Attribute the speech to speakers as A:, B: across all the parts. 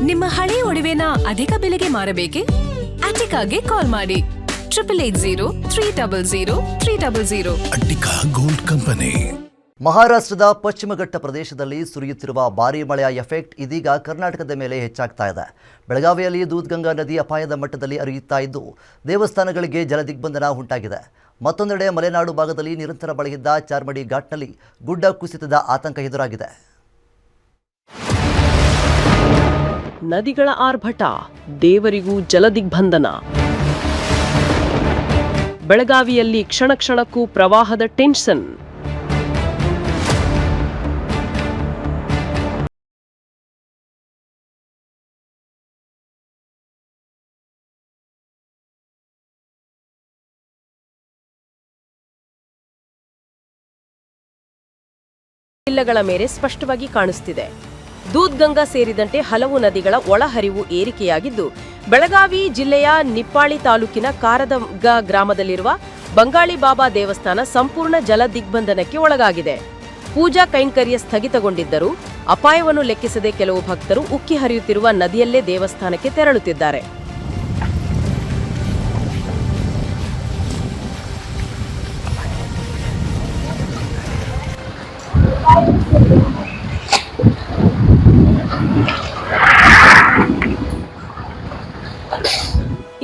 A: ನಿಮ್ಮ ಹಳೆ ಒಡವೆನ ಅಧಿಕ ಬೆಲೆಗೆ ಮಾರಬೇಕೆ? ಅಟಿಕಾಗೆ ಕಾಲ್ ಮಾಡಿ 8803000300.
B: Attica gold company.
C: ಮಹಾರಾಷ್ಟ್ರದ ಪಶ್ಚಿಮ ಘಟ್ಟ ಪ್ರದೇಶದಲ್ಲಿ ಸುರಿಯುತ್ತಿರುವ ಭಾರೀ ಮಳೆಯ ಎಫೆಕ್ಟ್ ಇದೀಗ ಕರ್ನಾಟಕದ ಮೇಲೆ ಹೆಚ್ಚಾಗ್ತಾ ಇದೆ. ಬೆಳಗಾವಿಯಲ್ಲಿ ದೂದ್ಗಂಗಾ ನದಿ ಅಪಾಯದ ಮಟ್ಟದಲ್ಲಿ ಹರಿಯುತ್ತಾ ಇದ್ದು ದೇವಸ್ಥಾನಗಳಿಗೆ ಜಲದಿಗ್ಬಂಧನ ಉಂಟಾಗಿದೆ. ಮತ್ತೊಂದೆಡೆ ಮಲೆನಾಡು ಭಾಗದಲ್ಲಿ ನಿರಂತರ ಮಳೆಯಿಂದ ಚಾರ್ಮಡಿ ಘಾಟ್ನಲ್ಲಿ ಗುಡ್ಡ ಕುಸಿತದ ಆತಂಕ ಎದುರಾಗಿದೆ.
D: ನದಿಗಳ ಆರ್ಭಟ, ದೇವರಿಗೂ ಜಲದಿಗ್ಬಂಧನ. ಬೆಳಗಾವಿಯಲ್ಲಿ ಕ್ಷಣ ಕ್ಷಣಕ್ಕೂ ಪ್ರವಾಹದ ಟೆನ್ಷನ್. ಜಿಲ್ಲೆಗಳ ಮೇಲೆ ಸ್ಪಷ್ಟವಾಗಿ ಕಾಣಿಸುತ್ತಿದೆ. ದೂದ್ಗಂಗಾ ಸೇರಿದಂತೆ ಹಲವು ನದಿಗಳ ಒಳಹರಿವು ಏರಿಕೆಯಾಗಿದ್ದು, ಬೆಳಗಾವಿ ಜಿಲ್ಲೆಯ ನಿಪ್ಪಾಳಿ ತಾಲೂಕಿನ ಕಾರದಗ ಗ್ರಾಮದಲ್ಲಿರುವ ಬಂಗಾಳಿ ಬಾಬಾ ದೇವಸ್ಥಾನ ಸಂಪೂರ್ಣ ಜಲ ದಿಗ್ಬಂಧನಕ್ಕೆ ಒಳಗಾಗಿದೆ. ಪೂಜಾ ಕೈಂಕರ್ಯ ಸ್ಥಗಿತಗೊಂಡಿದ್ದರೂ ಅಪಾಯವನ್ನು ಲೆಕ್ಕಿಸದೆ ಕೆಲವು ಭಕ್ತರು ಉಕ್ಕಿ ಹರಿಯುತ್ತಿರುವ ನದಿಯಲ್ಲೇ ದೇವಸ್ಥಾನಕ್ಕೆ ತೆರಳುತ್ತಿದ್ದಾರೆ.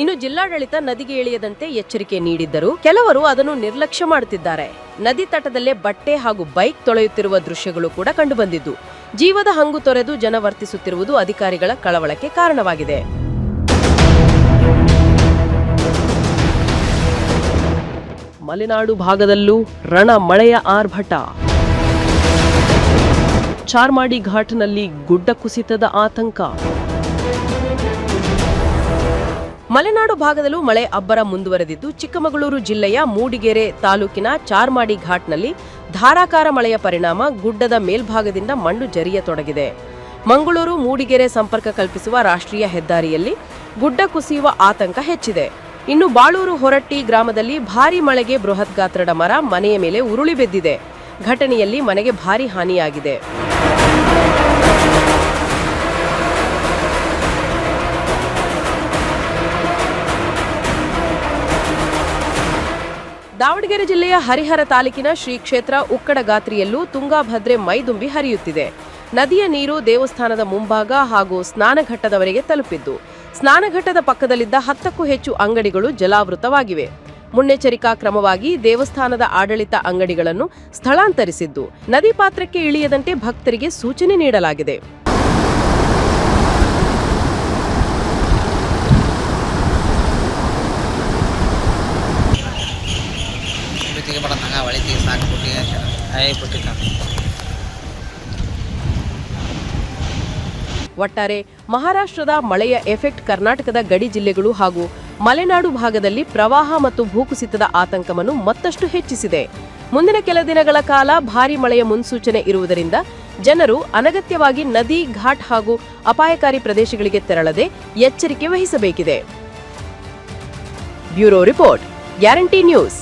D: ಇನ್ನು ಜಿಲ್ಲಾಡಳಿತ ನದಿಗೆ ಇಳಿಯದಂತೆ ಎಚ್ಚರಿಕೆ ನೀಡಿದ್ದರೂ ಕೆಲವರು ಅದನ್ನು ನಿರ್ಲಕ್ಷ್ಯ ಮಾಡುತ್ತಿದ್ದಾರೆ. ನದಿ ತಟದಲ್ಲೇ ಬಟ್ಟೆ ಹಾಗೂ ಬೈಕ್ ತೊಳೆಯುತ್ತಿರುವ ದೃಶ್ಯಗಳು ಕೂಡ ಕಂಡುಬಂದಿದ್ದು, ಜೀವದ ಹಂಗು ತೊರೆದು ಜನ ವರ್ತಿಸುತ್ತಿರುವುದು ಅಧಿಕಾರಿಗಳ ಕಳವಳಕ್ಕೆ ಕಾರಣವಾಗಿದೆ. ಮಲೆನಾಡು ಭಾಗದಲ್ಲೂ ರಣ ಮಳೆಯ ಆರ್ಭಟ. ಚಾರ್ಮಾಡಿ ಘಾಟ್ನಲ್ಲಿ ಗುಡ್ಡ ಕುಸಿತದ ಆತಂಕ. ಮಲೆನಾಡು ಭಾಗದಲ್ಲೂ ಮಳೆ ಅಬ್ಬರ ಮುಂದುವರೆದಿದ್ದು, ಚಿಕ್ಕಮಗಳೂರು ಜಿಲ್ಲೆಯ ಮೂಡಿಗೆರೆ ತಾಲೂಕಿನ ಚಾರ್ಮಾಡಿ ಘಾಟ್ನಲ್ಲಿ ಧಾರಾಕಾರ ಮಳೆಯ ಪರಿಣಾಮ ಗುಡ್ಡದ ಮೇಲ್ಭಾಗದಿಂದ ಮಣ್ಣು ಜರಿಯತೊಡಗಿದೆ. ಮಂಗಳೂರು ಮೂಡಿಗೆರೆ ಸಂಪರ್ಕ ಕಲ್ಪಿಸುವ ರಾಷ್ಟ್ರೀಯ ಹೆದ್ದಾರಿಯಲ್ಲಿ ಗುಡ್ಡ ಕುಸಿಯುವ ಆತಂಕ ಹೆಚ್ಚಿದೆ. ಇನ್ನು ಬಾಳೂರು ಹೊರಟ್ಟಿ ಗ್ರಾಮದಲ್ಲಿ ಭಾರೀ ಮಳೆಗೆ ಬೃಹತ್ ಗಾತ್ರದ ಮರ ಮನೆಯ ಮೇಲೆ ಉರುಳಿ ಬಿದ್ದಿದೆ. ಘಟನೆಯಲ್ಲಿ ಮನೆಗೆ ಭಾರೀ ಹಾನಿಯಾಗಿದೆ. ದಾವಣಗೆರೆ ಜಿಲ್ಲೆಯ ಹರಿಹರ ತಾಲೂಕಿನ ಶ್ರೀ ಕ್ಷೇತ್ರ ಉಕ್ಕಡಗಾತ್ರಿಯಲ್ಲೂ ತುಂಗಾಭದ್ರೆ ಮೈದುಂಬಿ ಹರಿಯುತ್ತಿದೆ. ನದಿಯ ನೀರು ದೇವಸ್ಥಾನದ ಮುಂಭಾಗ ಹಾಗೂ ಸ್ನಾನಘಟ್ಟದವರೆಗೆ ತಲುಪಿದ್ದು, ಸ್ನಾನಘಟ್ಟದ ಪಕ್ಕದಲ್ಲಿದ್ದ 10ಕ್ಕೂ ಹೆಚ್ಚು ಅಂಗಡಿಗಳು ಜಲಾವೃತವಾಗಿವೆ. ಮುನ್ನೆಚ್ಚರಿಕಾ ಕ್ರಮವಾಗಿ ದೇವಸ್ಥಾನದ ಆಡಳಿತ ಅಂಗಡಿಗಳನ್ನು ಸ್ಥಳಾಂತರಿಸಿದ್ದು, ನದಿ ಪಾತ್ರಕ್ಕೆ ಇಳಿಯದಂತೆ ಭಕ್ತರಿಗೆ ಸೂಚನೆ ನೀಡಲಾಗಿದೆ. ಒಟ್ಟಾರೆ ಮಹಾರಾಷ್ಟ್ರದ ಮಳೆಯ ಎಫೆಕ್ಟ್ ಕರ್ನಾಟಕದ ಗಡಿ ಜಿಲ್ಲೆಗಳು ಹಾಗೂ ಮಲೆನಾಡು ಭಾಗದಲ್ಲಿ ಪ್ರವಾಹ ಮತ್ತು ಭೂಕುಸಿತದ ಆತಂಕವನ್ನು ಮತ್ತಷ್ಟು ಹೆಚ್ಚಿಸಿದೆ. ಮುಂದಿನ ಕೆಲ ದಿನಗಳ ಕಾಲ ಭಾರೀ ಮಳೆಯ ಮುನ್ಸೂಚನೆ ಇರುವುದರಿಂದ ಜನರು ಅನಗತ್ಯವಾಗಿ ನದಿ, ಘಾಟ್ ಹಾಗೂ ಅಪಾಯಕಾರಿ ಪ್ರದೇಶಗಳಿಗೆ ತೆರಳದೆ ಎಚ್ಚರಿಕೆ ವಹಿಸಬೇಕಿದೆ. Bureau report, guarantee news.